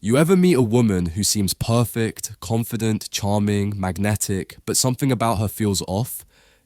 You ever meet a woman who seems perfect, confident, charming, magnetic, but something about her feels off?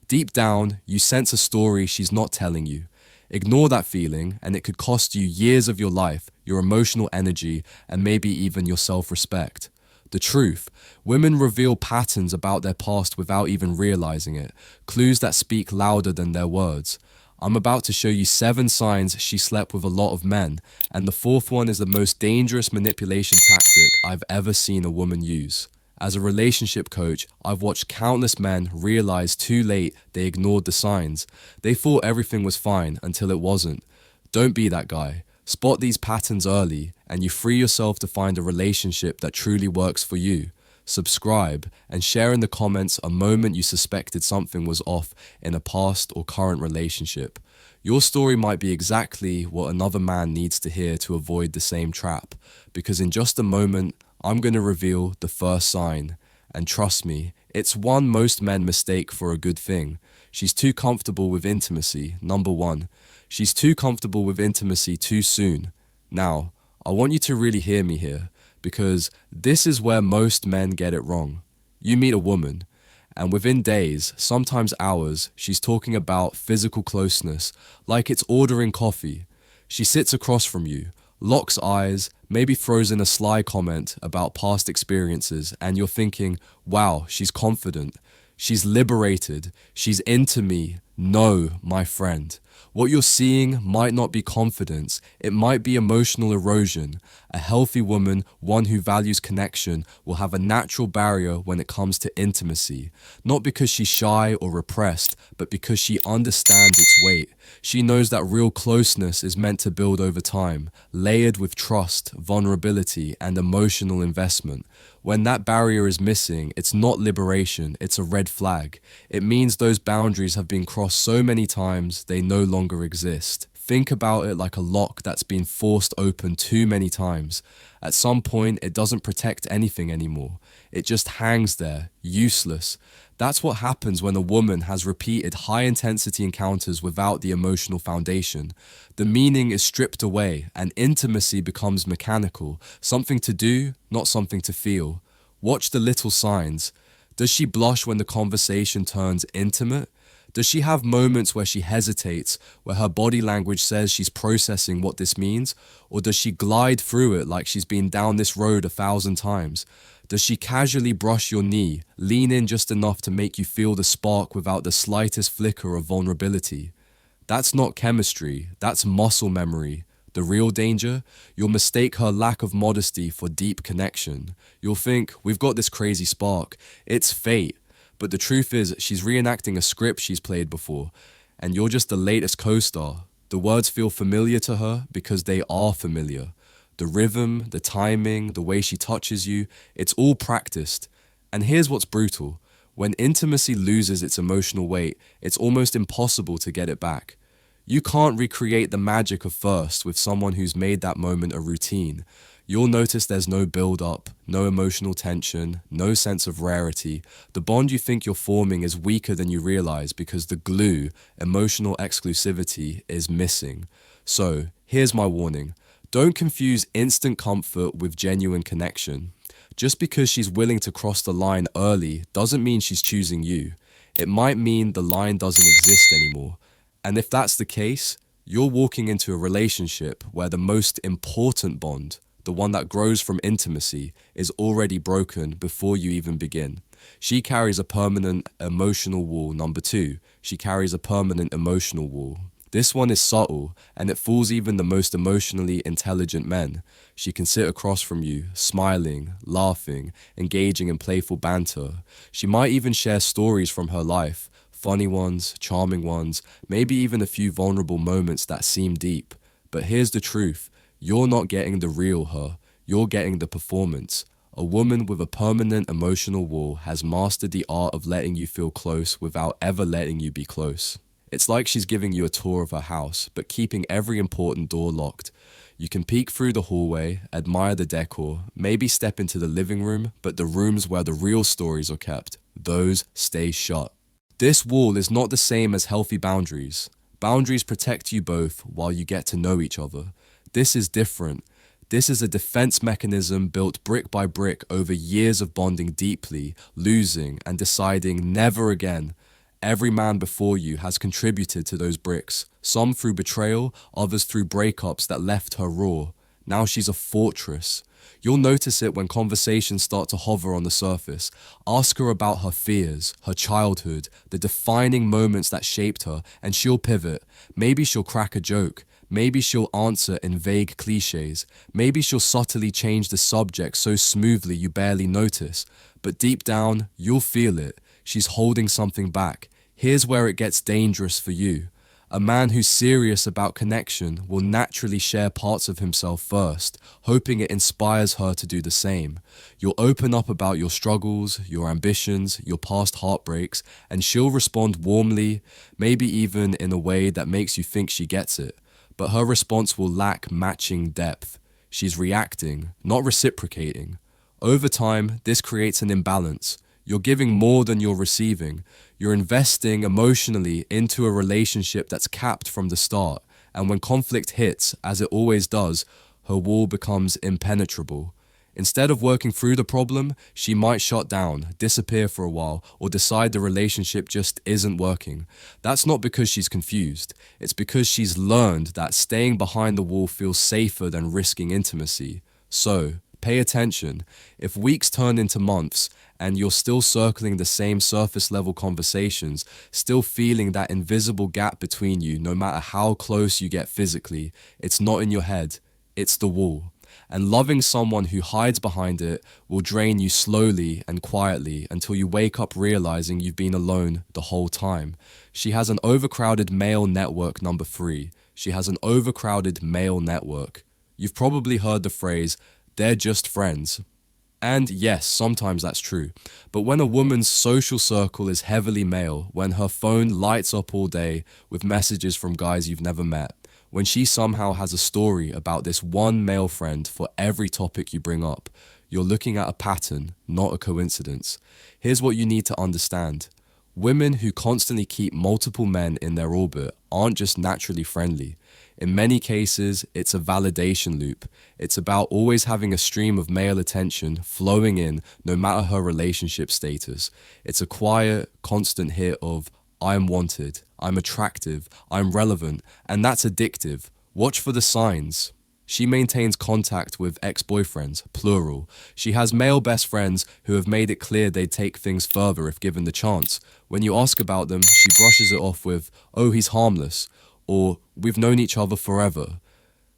Deep down, you sense a story she's not telling you. Ignore that feeling, and it could cost you years of your life, your emotional energy, and maybe even your self-respect. The truth: women reveal patterns about their past without even realizing it, clues that speak louder than their words. I'm about to show you 7 signs she slept with a lot of men, and the fourth one is the most dangerous manipulation tactic I've ever seen a woman use. As a relationship coach, I've watched countless men realize too late they ignored the signs. They thought everything was fine until it wasn't. Don't be that guy. Spot these patterns early, and you free yourself to find a relationship that truly works for you. Subscribe and share in the comments a moment you suspected something was off in a past or current relationship. Your story might be exactly what another man needs to hear to avoid the same trap, because in just a moment, I'm going to reveal the first sign. And trust me, it's one most men mistake for a good thing. She's too comfortable with intimacy, number 1. She's too comfortable with intimacy too soon. Now, I want you to really hear me here, because this is where most men get it wrong. You meet a woman, and within days, sometimes hours, she's talking about physical closeness, like it's ordering coffee. She sits across from you, locks eyes, maybe throws in a sly comment about past experiences, and you're thinking, wow, she's confident, she's liberated, she's into me. No, my friend. What you're seeing might not be confidence, it might be emotional erosion. A healthy woman, one who values connection, will have a natural barrier when it comes to intimacy. Not because she's shy or repressed, but because she understands its weight. She knows that real closeness is meant to build over time, layered with trust, vulnerability, and emotional investment. When that barrier is missing, it's not liberation, it's a red flag. It means those boundaries have been crossed so many times, they no longer exist. Think about it like a lock that's been forced open too many times. At some point, it doesn't protect anything anymore. It just hangs there, useless. That's what happens when a woman has repeated high-intensity encounters without the emotional foundation. The meaning is stripped away, and intimacy becomes mechanical, something to do, not something to feel. Watch the little signs. Does she blush when the conversation turns intimate? Does she have moments where she hesitates, where her body language says she's processing what this means? Or does she glide through it like she's been down this road 1,000 times? Does she casually brush your knee, lean in just enough to make you feel the spark without the slightest flicker of vulnerability? That's not chemistry, that's muscle memory. The real danger? You'll mistake her lack of modesty for deep connection. You'll think, we've got this crazy spark, it's fate. But the truth is, she's reenacting a script she's played before, and you're just the latest co-star. The words feel familiar to her because they are familiar. The rhythm, the timing, the way she touches you, it's all practiced. And here's what's brutal. When intimacy loses its emotional weight, it's almost impossible to get it back. You can't recreate the magic of first with someone who's made that moment a routine. You'll notice there's no build-up, no emotional tension, no sense of rarity. The bond you think you're forming is weaker than you realize because the glue, emotional exclusivity, is missing. So, here's my warning. Don't confuse instant comfort with genuine connection. Just because she's willing to cross the line early doesn't mean she's choosing you. It might mean the line doesn't exist anymore. And if that's the case, you're walking into a relationship where the most important bond, the one that grows from intimacy, is already broken before you even begin. She carries a permanent emotional wall. Number 2, she carries a permanent emotional wall. This one is subtle, and it fools even the most emotionally intelligent men. She can sit across from you, smiling, laughing, engaging in playful banter. She might even share stories from her life, funny ones, charming ones, maybe even a few vulnerable moments that seem deep. But here's the truth. You're not getting the real her, you're getting the performance. A woman with a permanent emotional wall has mastered the art of letting you feel close without ever letting you be close. It's like she's giving you a tour of her house, but keeping every important door locked. You can peek through the hallway, admire the decor, maybe step into the living room, but the rooms where the real stories are kept, those stay shut. This wall is not the same as healthy boundaries. Boundaries protect you both while you get to know each other. This is different. This is a defense mechanism built brick by brick over years of bonding deeply, losing, and deciding never again. Every man before you has contributed to those bricks, some through betrayal, others through breakups that left her raw. Now she's a fortress. You'll notice it when conversations start to hover on the surface. Ask her about her fears, her childhood, the defining moments that shaped her, and she'll pivot. Maybe she'll crack a joke. Maybe she'll answer in vague cliches. Maybe she'll subtly change the subject so smoothly you barely notice. But deep down, you'll feel it. She's holding something back. Here's where it gets dangerous for you. A man who's serious about connection will naturally share parts of himself first, hoping it inspires her to do the same. You'll open up about your struggles, your ambitions, your past heartbreaks, and she'll respond warmly, maybe even in a way that makes you think she gets it. But her response will lack matching depth. She's reacting, not reciprocating. Over time, this creates an imbalance. You're giving more than you're receiving. You're investing emotionally into a relationship that's capped from the start. And when conflict hits, as it always does, her wall becomes impenetrable. Instead of working through the problem, she might shut down, disappear for a while, or decide the relationship just isn't working. That's not because she's confused. It's because she's learned that staying behind the wall feels safer than risking intimacy. So, pay attention. If weeks turn into months and you're still circling the same surface level conversations, still feeling that invisible gap between you no matter how close you get physically, it's not in your head, it's the wall. And loving someone who hides behind it will drain you slowly and quietly until you wake up realizing you've been alone the whole time. She has an overcrowded male network, number 3. She has an overcrowded male network. You've probably heard the phrase, "they're just friends." And yes, sometimes that's true. But when a woman's social circle is heavily male, when her phone lights up all day with messages from guys you've never met, when she somehow has a story about this one male friend for every topic you bring up, you're looking at a pattern, not a coincidence. Here's what you need to understand. Women who constantly keep multiple men in their orbit aren't just naturally friendly. In many cases, it's a validation loop. It's about always having a stream of male attention flowing in no matter her relationship status. It's a quiet, constant hit of, I'm wanted, I'm attractive, I'm relevant, and that's addictive. Watch for the signs. She maintains contact with ex-boyfriends, plural. She has male best friends who have made it clear they'd take things further if given the chance. When you ask about them, she brushes it off with, "Oh, he's harmless," or "We've known each other forever."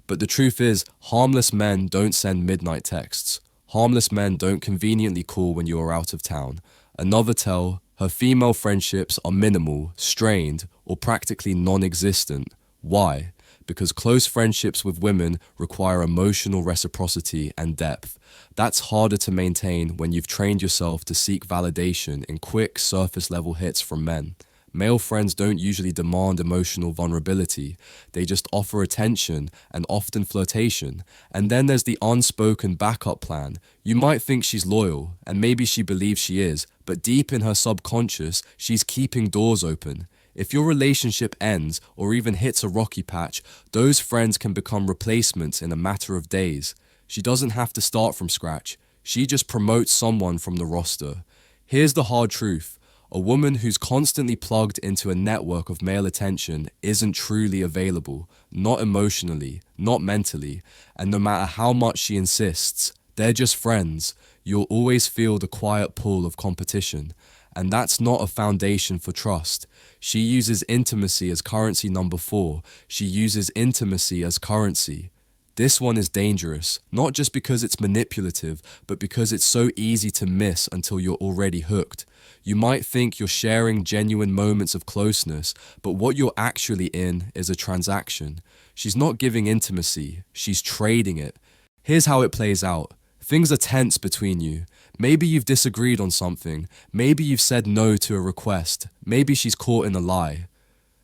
But the truth is, harmless men don't send midnight texts. Harmless men don't conveniently call when you are out of town. Another tell, her female friendships are minimal, strained, or practically non-existent. Why? Because close friendships with women require emotional reciprocity and depth. That's harder to maintain when you've trained yourself to seek validation in quick, surface-level hits from men. Male friends don't usually demand emotional vulnerability. They just offer attention and often flirtation. And then there's the unspoken backup plan. You might think she's loyal, and maybe she believes she is, but deep in her subconscious, she's keeping doors open. If your relationship ends or even hits a rocky patch, those friends can become replacements in a matter of days. She doesn't have to start from scratch. She just promotes someone from the roster. Here's the hard truth. A woman who's constantly plugged into a network of male attention isn't truly available, not emotionally, not mentally, and no matter how much she insists, they're just friends. You'll always feel the quiet pull of competition. And that's not a foundation for trust. She uses intimacy as currency, number 4. She uses intimacy as currency. This one is dangerous, not just because it's manipulative, but because it's so easy to miss until you're already hooked. You might think you're sharing genuine moments of closeness, but what you're actually in is a transaction. She's not giving intimacy, she's trading it. Here's how it plays out. Things are tense between you. Maybe you've disagreed on something. Maybe you've said no to a request. Maybe she's caught in a lie.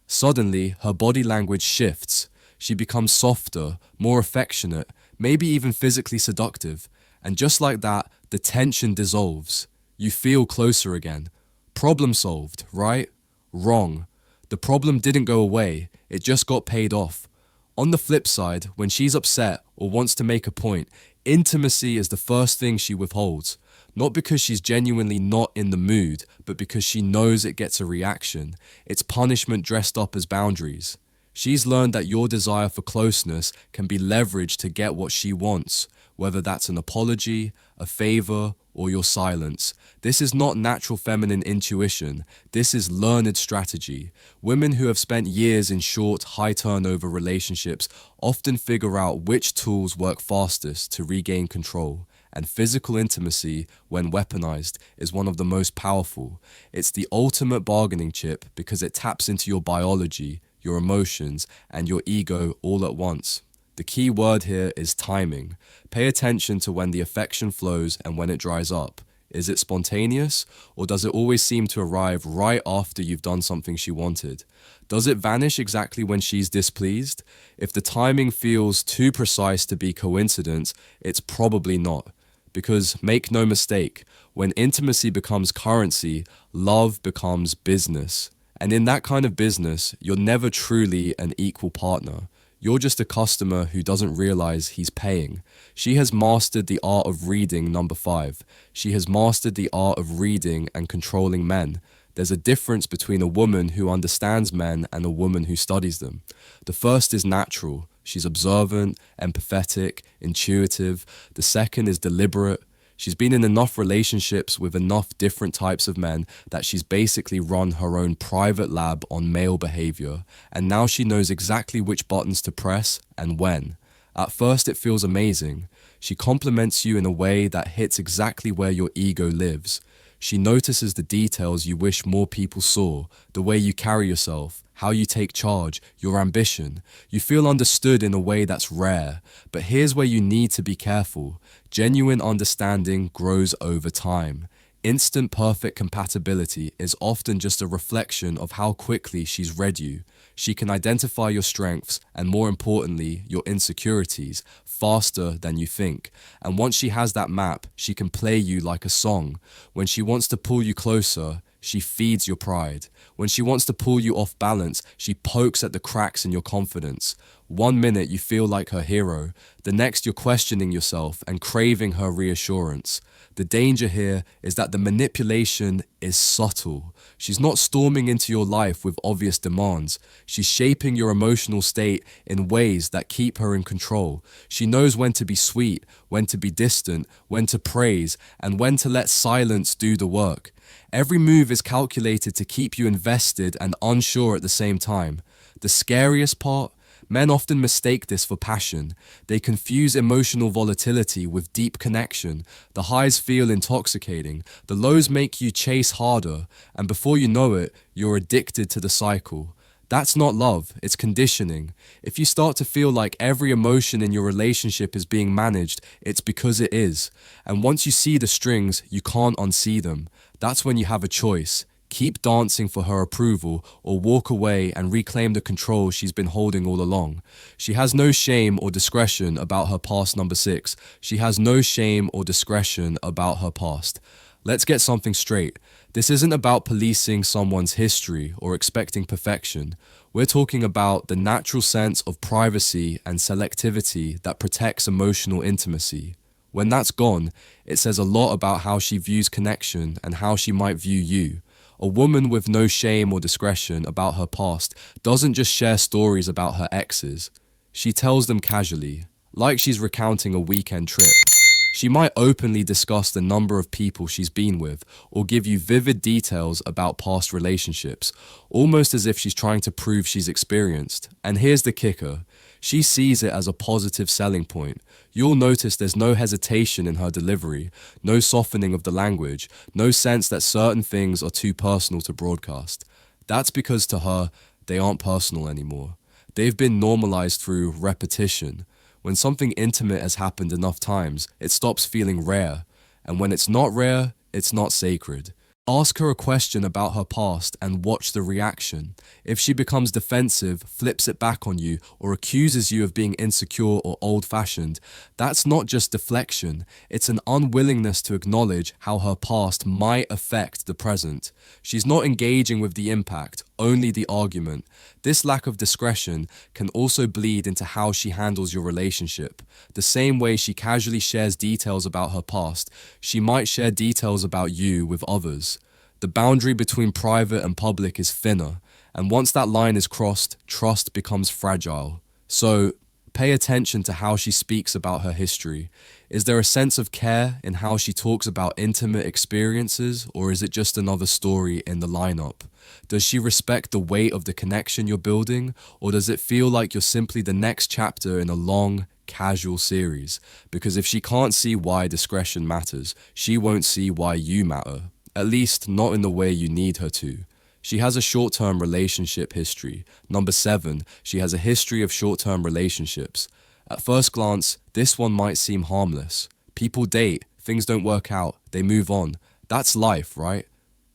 Suddenly, her body language shifts. She becomes softer, more affectionate, maybe even physically seductive. And just like that, the tension dissolves. You feel closer again. Problem solved, right? Wrong. The problem didn't go away. It just got paid off. On the flip side, when she's upset or wants to make a point, intimacy is the first thing she withholds. Not because she's genuinely not in the mood, but because she knows it gets a reaction. It's punishment dressed up as boundaries. She's learned that your desire for closeness can be leveraged to get what she wants, whether that's an apology, a favor, or your silence. This is not natural feminine intuition. This is learned strategy. Women who have spent years in short, high turnover relationships often figure out which tools work fastest to regain control. And physical intimacy, when weaponized, is one of the most powerful. It's the ultimate bargaining chip because it taps into your biology, your emotions, and your ego all at once. The key word here is timing. Pay attention to when the affection flows and when it dries up. Is it spontaneous, or does it always seem to arrive right after you've done something she wanted? Does it vanish exactly when she's displeased? If the timing feels too precise to be coincidence, it's probably not. Because make no mistake, when intimacy becomes currency, love becomes business. And in that kind of business, you're never truly an equal partner. You're just a customer who doesn't realize he's paying. She has mastered the art of reading, number 5. She has mastered the art of reading and controlling men. There's a difference between a woman who understands men and a woman who studies them. The first is natural. She's observant, empathetic, intuitive. The second is deliberate. She's been in enough relationships with enough different types of men that she's basically run her own private lab on male behavior, and now she knows exactly which buttons to press and when. At first it feels amazing. She compliments you in a way that hits exactly where your ego lives. She notices the details you wish more people saw, the way you carry yourself, how you take charge, your ambition. You feel understood in a way that's rare. But here's where you need to be careful. Genuine understanding grows over time. Instant perfect compatibility is often just a reflection of how quickly she's read you. She can identify your strengths and, more importantly, your insecurities faster than you think. And once she has that map, she can play you like a song. When she wants to pull you closer, she feeds your pride. When she wants to pull you off balance, she pokes at the cracks in your confidence. One minute you feel like her hero, the next you're questioning yourself and craving her reassurance. The danger here is that the manipulation is subtle. She's not storming into your life with obvious demands. She's shaping your emotional state in ways that keep her in control. She knows when to be sweet, when to be distant, when to praise, and when to let silence do the work. Every move is calculated to keep you invested and unsure at the same time. The scariest part? Men often mistake this for passion. They confuse emotional volatility with deep connection. The highs feel intoxicating. The lows make you chase harder. And before you know it, you're addicted to the cycle. That's not love, it's conditioning. If you start to feel like every emotion in your relationship is being managed, it's because it is. And once you see the strings, you can't unsee them. That's when you have a choice. Keep dancing for her approval or walk away and reclaim the control she's been holding all along. She has no shame or discretion about her past, number 6. She has no shame or discretion about her past. Let's get something straight. This isn't about policing someone's history or expecting perfection. We're talking about the natural sense of privacy and selectivity that protects emotional intimacy. When that's gone, it says a lot about how she views connection and how she might view you. A woman with no shame or discretion about her past doesn't just share stories about her exes. She tells them casually, like she's recounting a weekend trip. She might openly discuss the number of people she's been with or give you vivid details about past relationships, almost as if she's trying to prove she's experienced. And here's the kicker. She sees it as a positive selling point. You'll notice there's no hesitation in her delivery, no softening of the language, no sense that certain things are too personal to broadcast. That's because to her, they aren't personal anymore. They've been normalized through repetition. When something intimate has happened enough times, it stops feeling rare. And when it's not rare, it's not sacred. Ask her a question about her past and watch the reaction. If she becomes defensive, flips it back on you, or accuses you of being insecure or old-fashioned, that's not just deflection. It's an unwillingness to acknowledge how her past might affect the present. She's not engaging with the impact, only the argument. This lack of discretion can also bleed into how she handles your relationship. The same way she casually shares details about her past, she might share details about you with others. The boundary between private and public is thinner, and once that line is crossed, trust becomes fragile. So, pay attention to how she speaks about her history. Is there a sense of care in how she talks about intimate experiences, or is it just another story in the lineup? Does she respect the weight of the connection you're building, or does it feel like you're simply the next chapter in a long, casual series? Because if she can't see why discretion matters, she won't see why you matter. At least not in the way you need her to. She has a short-term relationship history. Number 7, she has a history of short-term relationships. At first glance, this one might seem harmless. People date, things don't work out, they move on. That's life, right?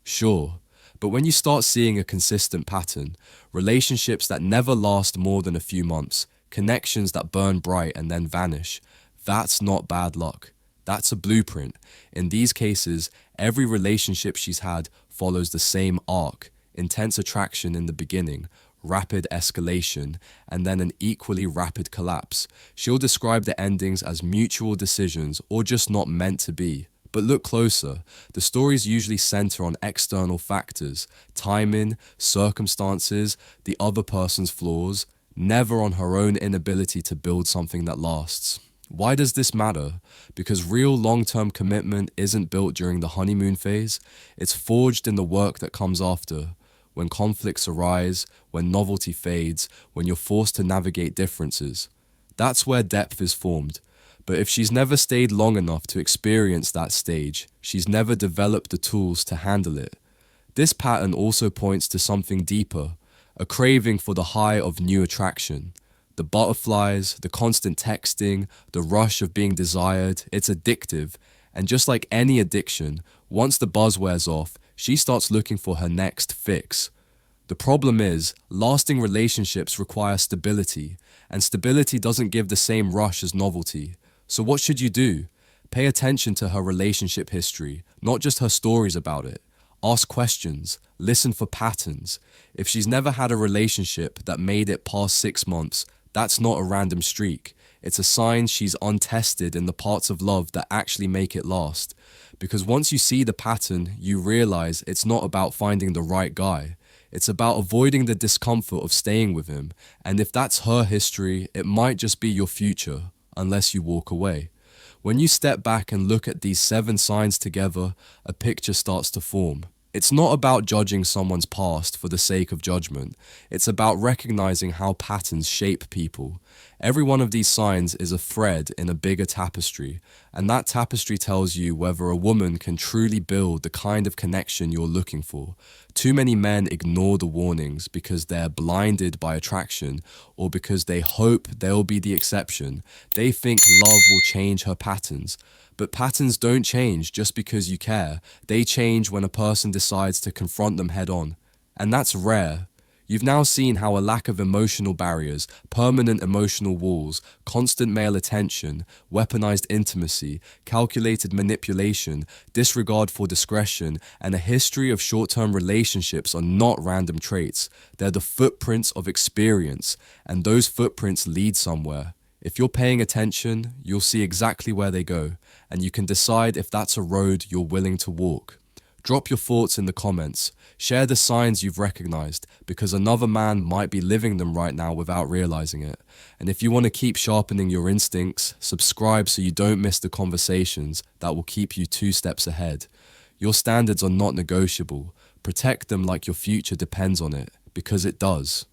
Sure. But when you start seeing a consistent pattern, relationships that never last more than a few months, connections that burn bright and then vanish, that's not bad luck. That's a blueprint. In these cases, every relationship she's had follows the same arc. Intense attraction in the beginning, rapid escalation, and then an equally rapid collapse. She'll describe the endings as mutual decisions or just not meant to be. But look closer. The stories usually center on external factors, timing, circumstances, the other person's flaws, never on her own inability to build something that lasts. Why does this matter? Because real long-term commitment isn't built during the honeymoon phase. It's forged in the work that comes after. When conflicts arise, when novelty fades, when you're forced to navigate differences. That's where depth is formed. But if she's never stayed long enough to experience that stage, she's never developed the tools to handle it. This pattern also points to something deeper, a craving for the high of new attraction. The butterflies, the constant texting, the rush of being desired, it's addictive. And just like any addiction, once the buzz wears off, she starts looking for her next fix. The problem is, lasting relationships require stability, and stability doesn't give the same rush as novelty. So what should you do? Pay attention to her relationship history, not just her stories about it. Ask questions, listen for patterns. If she's never had a relationship that made it past 6 months, that's not a random streak. It's a sign she's untested in the parts of love that actually make it last. Because once you see the pattern, you realize it's not about finding the right guy. It's about avoiding the discomfort of staying with him. And if that's her history, it might just be your future, unless you walk away. When you step back and look at these 7 signs together, a picture starts to form. It's not about judging someone's past for the sake of judgment. It's about recognizing how patterns shape people. Every one of these signs is a thread in a bigger tapestry, and that tapestry tells you whether a woman can truly build the kind of connection you're looking for. Too many men ignore the warnings because they're blinded by attraction or because they hope they'll be the exception. They think love will change her patterns. But patterns don't change just because you care. They change when a person decides to confront them head on. And that's rare. You've now seen how a lack of emotional barriers, permanent emotional walls, constant male attention, weaponized intimacy, calculated manipulation, disregard for discretion, and a history of short-term relationships are not random traits. They're the footprints of experience, and those footprints lead somewhere. If you're paying attention, you'll see exactly where they go, and you can decide if that's a road you're willing to walk. Drop your thoughts in the comments. Share the signs you've recognized, because another man might be living them right now without realizing it. And if you want to keep sharpening your instincts, subscribe so you don't miss the conversations that will keep you 2 steps ahead. Your standards are not negotiable. Protect them like your future depends on it, because it does.